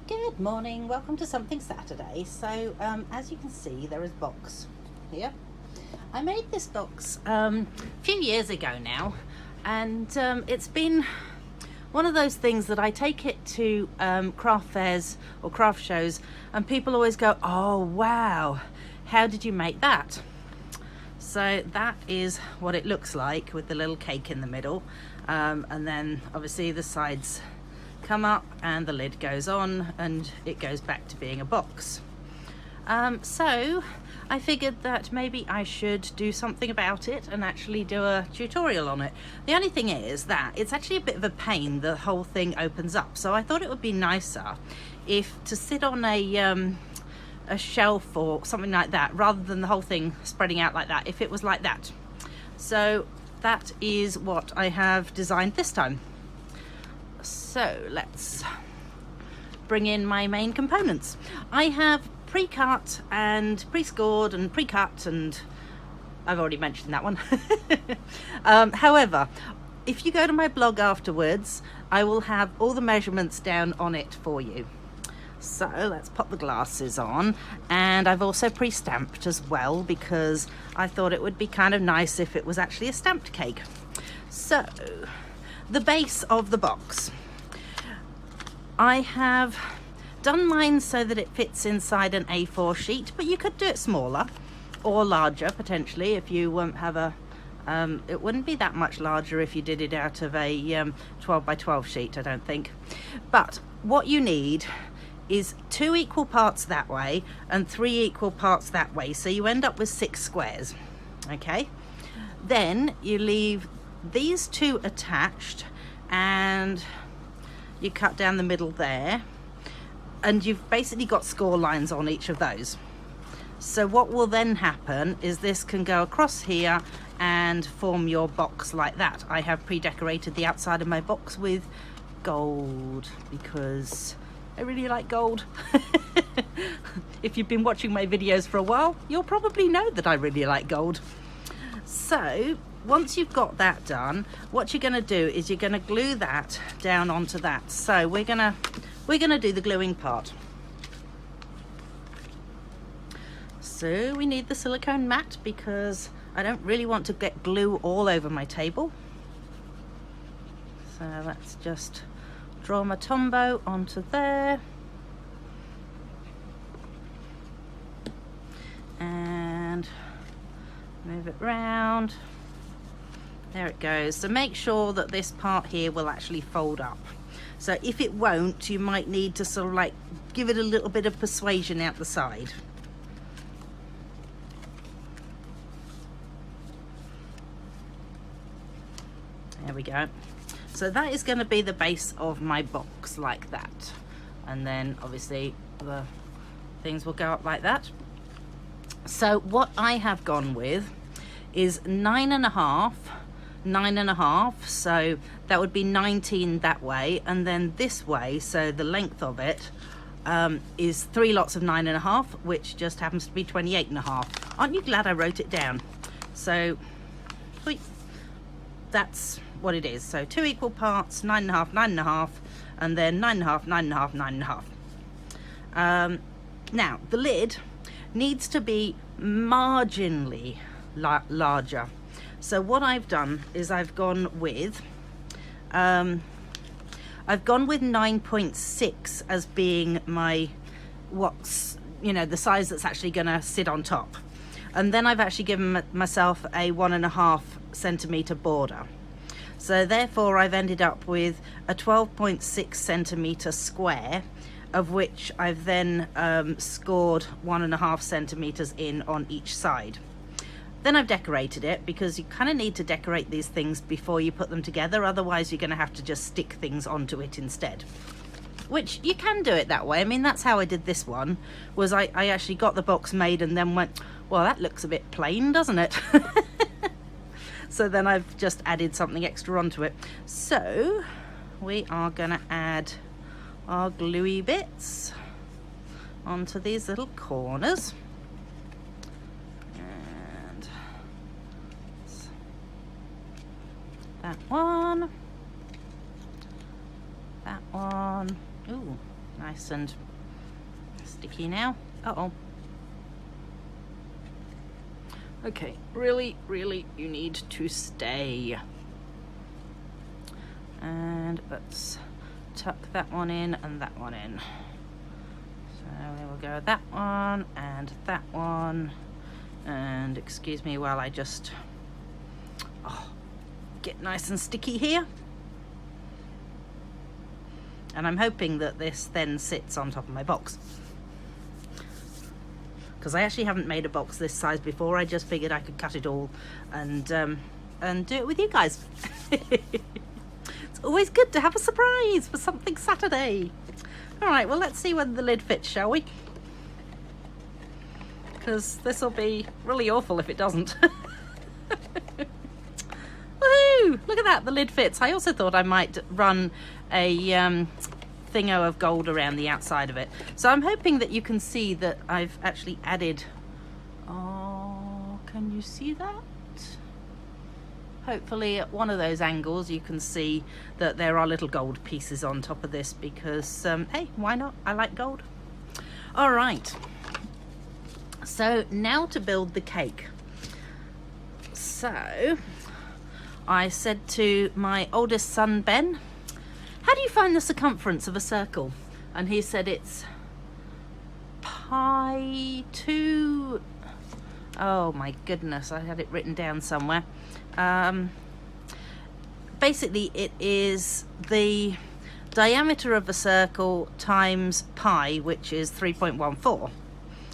Good morning, welcome to Something Saturday. So as you can see, there is a box here. I made this box a few years ago now, and it's been one of those things that I take it to craft fairs or craft shows, and people always go, "Oh wow, how did you make that?" So that is what it looks like, with the little cake in the middle, and then obviously the sides come up and the lid goes on and it goes back to being a box. So I figured that maybe I should do something about it and actually do a tutorial on it. The only thing is that it's actually a bit of a pain, the whole thing opens up, so I thought it would be nicer if to sit on a shelf or something like that, rather than the whole thing spreading out like that, if it was like that. So that is what I have designed this time. So let's bring in my main components. I have pre-cut and pre-scored and pre-cut, and I've already mentioned that one. However, if you go to my blog afterwards, I will have all the measurements down on it for you. So let's pop the glasses on, and I've also pre-stamped as well, because I thought it would be kind of nice if it was actually a stamped cake. So the base of the box, I have done mine so that it fits inside an A4 sheet, but you could do it smaller or larger potentially if you have a it wouldn't be that much larger if you did it out of a 12 by 12 sheet, I don't think. But what you need is 2 equal parts that way and 3 equal parts that way, so you end up with 6 squares. Okay, then you leave these 2 attached and you cut down the middle there, and you've basically got score lines on each of those. So what will then happen is this can go across here and form your box like that. I have pre-decorated the outside of my box with gold because I really like gold. If you've been watching my videos for a while, you'll probably know that I really like gold. So once you've got that done, what you're going to do is you're going to glue that down onto that. So we're going to do the gluing part. So we need the silicone mat because I don't really want to get glue all over my table. So let's just draw my Tombow onto there. And move it round. There it goes. So make sure that this part here will actually fold up. So if it won't, you might need to sort of like give it a little bit of persuasion out the side. There we go. So that is going to be the base of my box, like that. And then obviously the things will go up like that. So what I have gone with is 9.5, 9.5, so that would be 19 that way, and then this way, so the length of it is 3 lots of 9.5, which just happens to be 28.5. Aren't you glad I wrote it down? So that's what it is. So 2 equal parts, 9.5, 9.5, and then 9.5, 9.5, 9.5. Now the lid needs to be marginally larger. So what I've done is I've gone with 9.6 as being my the size that's actually going to sit on top, and then I've actually given myself a 1.5 centimeter border. So therefore I've ended up with a 12.6 centimeter square, of which I've then scored 1.5 centimeters in on each side. Then I've decorated it, because you kind of need to decorate these things before you put them together, otherwise you're going to have to just stick things onto it instead. Which you can do it that way. I mean, that's how I did this one, was I actually got the box made and then went, well, that looks a bit plain, doesn't it? So then I've just added something extra onto it. So we are going to add our gluey bits onto these little corners. That one, ooh, nice nice and sticky now. Uh-oh. Okay, really, really, you need to stay. And let's tuck that one in and that one in. So there we'll go, that one and that one. And excuse me while I just get nice and sticky here. And I'm hoping that this then sits on top of my box, because I actually haven't made a box this size before. I just figured I could cut it all and do it with you guys. It's always good to have a surprise for something Saturday. All right, well, let's see whether the lid fits, shall we? Because this will be really awful if it doesn't. Woohoo! Look at that, the lid fits. I also thought I might run a thingo of gold around the outside of it. So I'm hoping that you can see that I've actually added, oh, can you see that? Hopefully at one of those angles you can see that there are little gold pieces on top of this, because hey, why not? I like gold. All right, so now to build the cake. So I said to my oldest son Ben, how do you find the circumference of a circle? And he said it's pi 2, oh my goodness, I had it written down somewhere. Basically it is the diameter of a circle times pi, which is 3.14,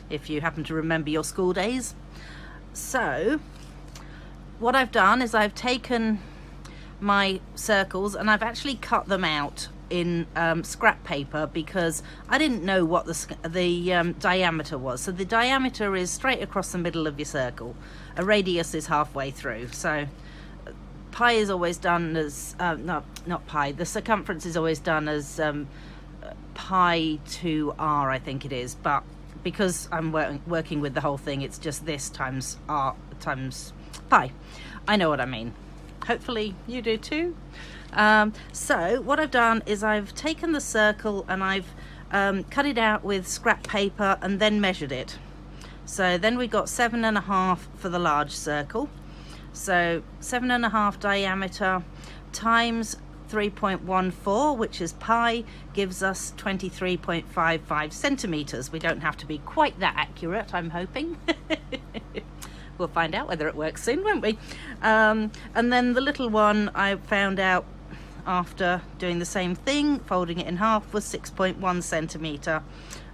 if you happen to remember your school days. So what I've done is I've taken my circles and I've actually cut them out in scrap paper, because I didn't know what the diameter was. So the diameter is straight across the middle of your circle. A radius is halfway through. So pi is always done as not pi. The circumference is always done as pi to r, I think it is. But because I'm working with the whole thing, it's just this times r times pi. I know what I mean. Hopefully you do too. So what I've done is I've taken the circle and I've cut it out with scrap paper and then measured it. So then we got 7.5 for the large circle. So 7.5 diameter times 3.14, which is pi, gives us 23.55 centimeters. We don't have to be quite that accurate, I'm hoping. We'll find out whether it works soon, won't we? And then the little one, I found out after doing the same thing, folding it in half, was 6.1 centimeter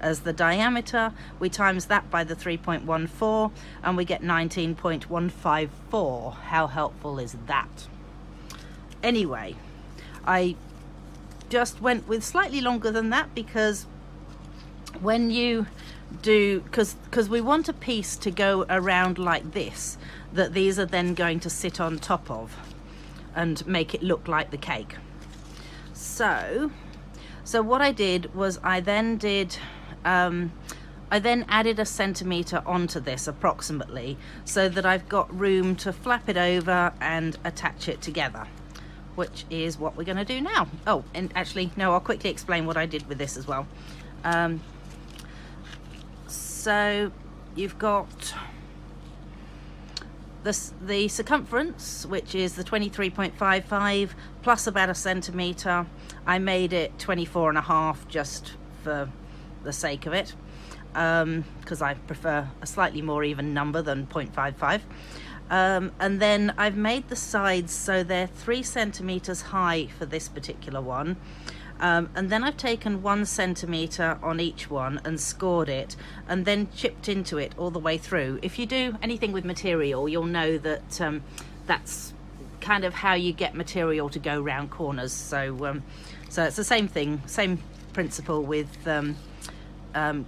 as the diameter. We times that by the 3.14 and we get 19.154. How helpful is that? Anyway, I just went with slightly longer than that, because when you do, because we want a piece to go around like this, that these are then going to sit on top of and make it look like the cake. So what I did was I then added a centimeter onto this approximately, so that I've got room to flap it over and attach it together, which is what we're going to do now. Oh, and actually no, I'll quickly explain what I did with this as well. So you've got the circumference, which is the 23.55 plus about a centimeter. I made it 24.5 just for the sake of it, because I prefer a slightly more even number than 0.55. And then I've made the sides so they're 3 centimeters high for this particular one. And then I've taken 1 centimeter on each one and scored it, and then chipped into it all the way through. If you do anything with material, you'll know that that's kind of how you get material to go round corners. So it's the same thing, same principle with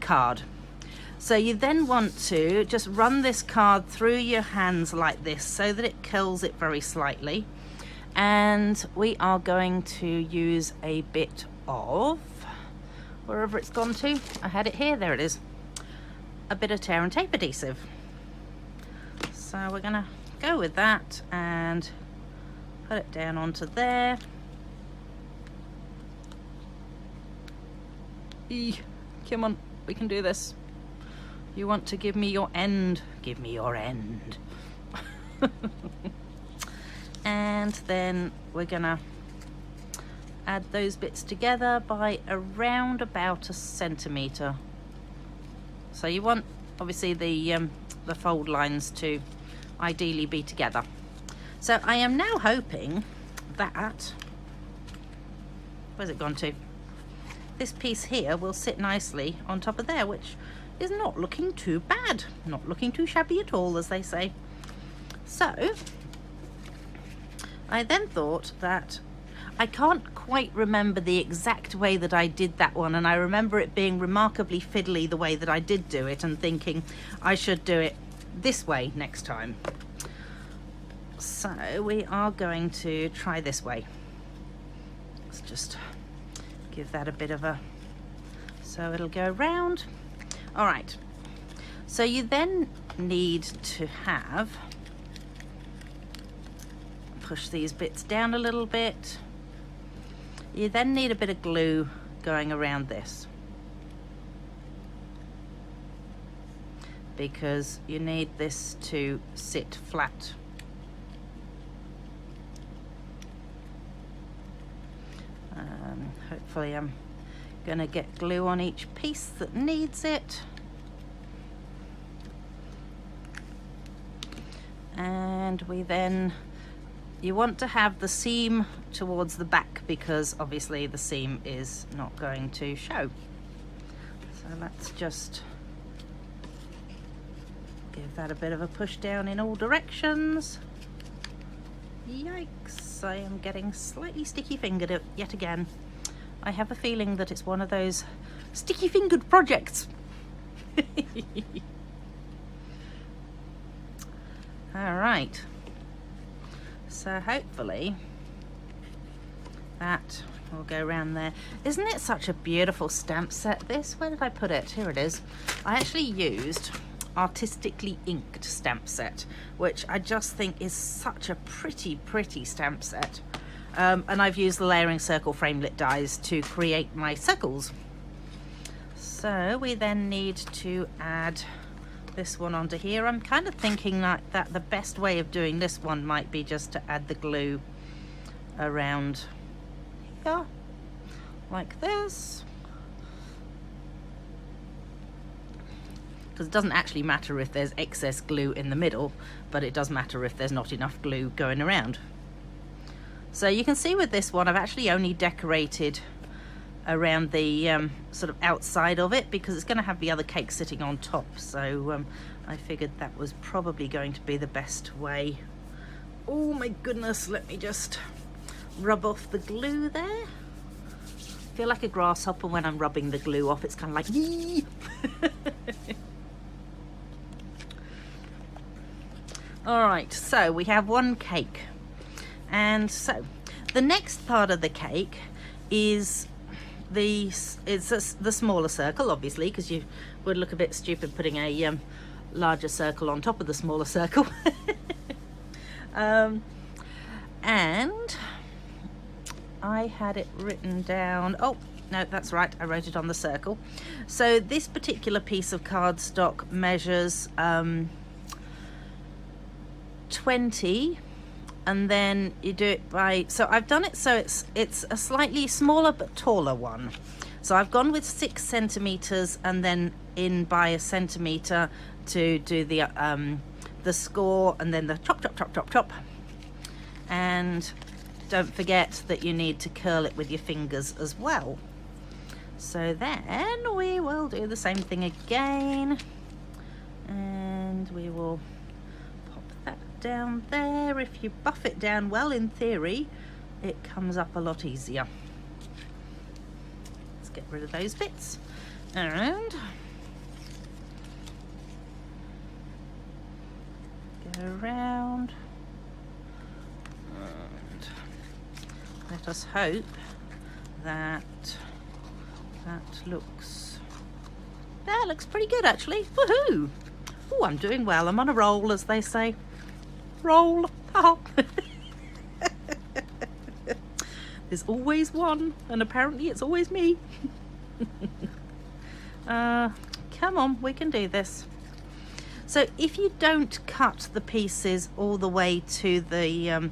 card. So you then want to just run this card through your hands like this, so that it curls it very slightly. And we are going to use a bit of, wherever it's gone to, I had it here, there it is, a bit of tear and tape adhesive. So we're gonna go with that and put it down onto there. Come on, we can do this. You want to give me your end? Give me your end. And then we're gonna add those bits together by around about 1 centimetre. So you want obviously the fold lines to ideally be together. So I am now hoping that, where's it gone to? This piece here will sit nicely on top of there, which is not looking too bad. Not looking too shabby at all, as they say. So I then thought that I can't quite remember the exact way that I did that one, and I remember it being remarkably fiddly the way that I did do it, and thinking I should do it this way next time. So we are going to try this way. Let's just give that a bit of a, so it'll go round. All right, so you then need to have, push these bits down a little bit. You then need a bit of glue going around this, because you need this to sit flat. Hopefully I'm gonna get glue on each piece that needs it. And we then, you want to have the seam towards the back, because obviously the seam is not going to show. So let's just give that a bit of a push down in all directions. Yikes, I am getting slightly sticky fingered yet again. I have a feeling that it's one of those sticky fingered projects. All right, so hopefully that will go around there. Isn't it such a beautiful stamp set, this? Where did I put it? Here it is. I actually used artistically inked stamp set, which I just think is such a pretty stamp set. And I've used the layering circle framelit dies to create my circles. So we then need to add this one onto here. I'm kind of thinking that the best way of doing this one might be just to add the glue around here, like this. Because it doesn't actually matter if there's excess glue in the middle, but it does matter if there's not enough glue going around. So you can see with this one, I've actually only decorated around the sort of outside of it, because it's going to have the other cake sitting on top. So I figured that was probably going to be the best way. Oh my goodness, let me just rub off the glue there. I feel like a grasshopper when I'm rubbing the glue off. It's kind of like, yee. All right, so we have one cake. And so the next part of the cake is the smaller circle, obviously, because you would look a bit stupid putting a larger circle on top of the smaller circle. And I had it written down. Oh, no, that's right. I wrote it on the circle. So this particular piece of cardstock measures 20, and then you do it by, so I've done it so it's a slightly smaller but taller one. So I've gone with 6 centimeters and then in by 1 centimeter to do the score, and then the chop. And don't forget that you need to curl it with your fingers as well. So then we will do the same thing again, and we will pop that down there. If you buff it down well, in theory, it comes up a lot easier. Let's get rid of those bits. And go around. And let us hope that that looks pretty good, actually. Woohoo! Oh, I'm doing well. I'm on a roll, as they say. Roll. Oh. There's always one, and apparently it's always me. Come on, we can do this. So if you don't cut the pieces all the way to the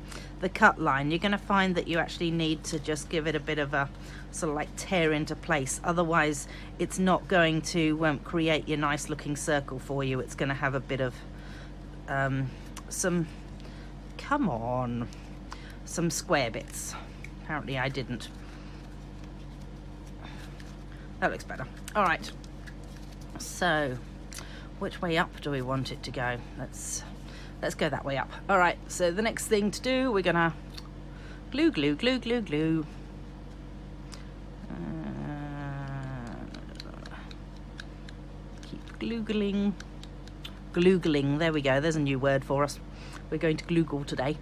cut line, you're going to find that you actually need to just give it a bit of a sort of like tear into place. Otherwise, it's not going to create your nice looking circle for you. It's going to have a bit of some square bits. Apparently I didn't. That looks better. All right. So which way up do we want it to go? Let's go that way up. All right, so the next thing to do, we're gonna glue. Keep gloogling. There we go, there's a new word for us. We're going to gloogle today.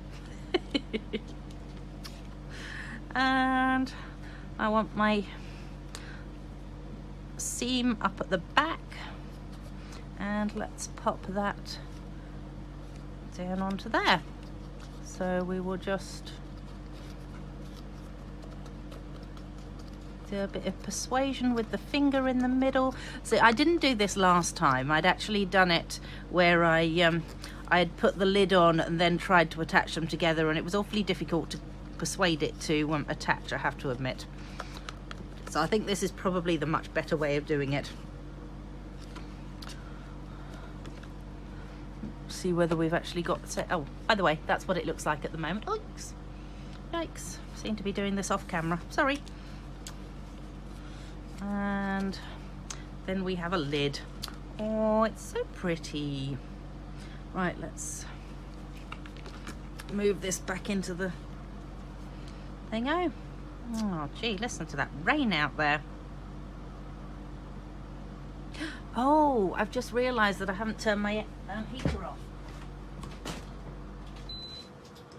And I want my seam up at the back, and let's pop that down onto there. So we will just do a bit of persuasion with the finger in the middle. So I didn't do this last time. I'd actually done it where I had put the lid on and then tried to attach them together, and it was awfully difficult to persuade it to attach, I have to admit. So I think this is probably the much better way of doing it. See whether we've actually got oh, by the way, that's what it looks like at the moment. Yikes. Yikes. Seem to be doing this off camera. Sorry. And then we have a lid. Oh, it's so pretty. Right, let's move this back into the thingo. Oh, gee, listen to that rain out there. Oh, I've just realised that I haven't turned my heater off.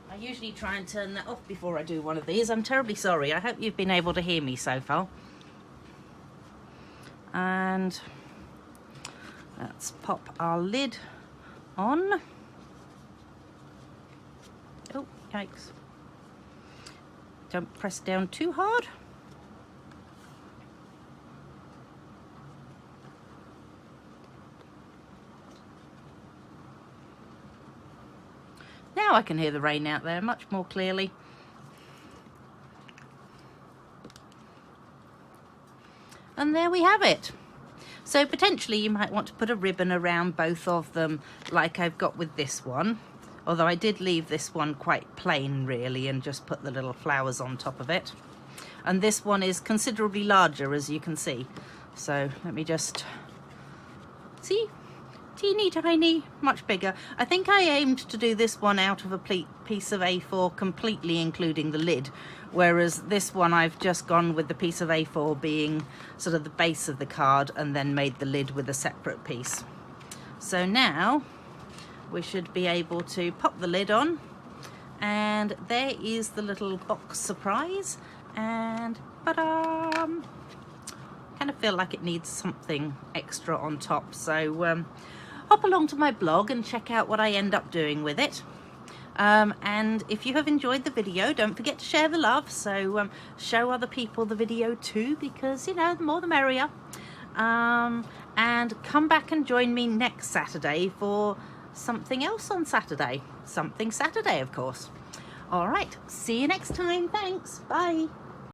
I usually try and turn that off before I do one of these. I'm terribly sorry. I hope you've been able to hear me so far. And let's pop our lid on. Oh, yikes. Don't press down too hard. Now I can hear the rain out there much more clearly. And there we have it. So potentially you might want to put a ribbon around both of them like I've got with this one. Although I did leave this one quite plain really and just put the little flowers on top of it. And this one is considerably larger, as you can see. So let me just see. Teeny tiny, much bigger. I think I aimed to do this one out of a piece of A4 completely, including the lid, whereas this one I've just gone with the piece of A4 being sort of the base of the card and then made the lid with a separate piece. So now we should be able to pop the lid on, and there is the little box surprise, and ta-da! Kind of feel like it needs something extra on top, so hop along to my blog and check out what I end up doing with it. And if you have enjoyed the video, don't forget to share the love, so show other people the video too, because you know, the more the merrier. And come back and join me next Saturday for something else on Saturday. Something Saturday, of course. All right, see you next time. Thanks. Bye.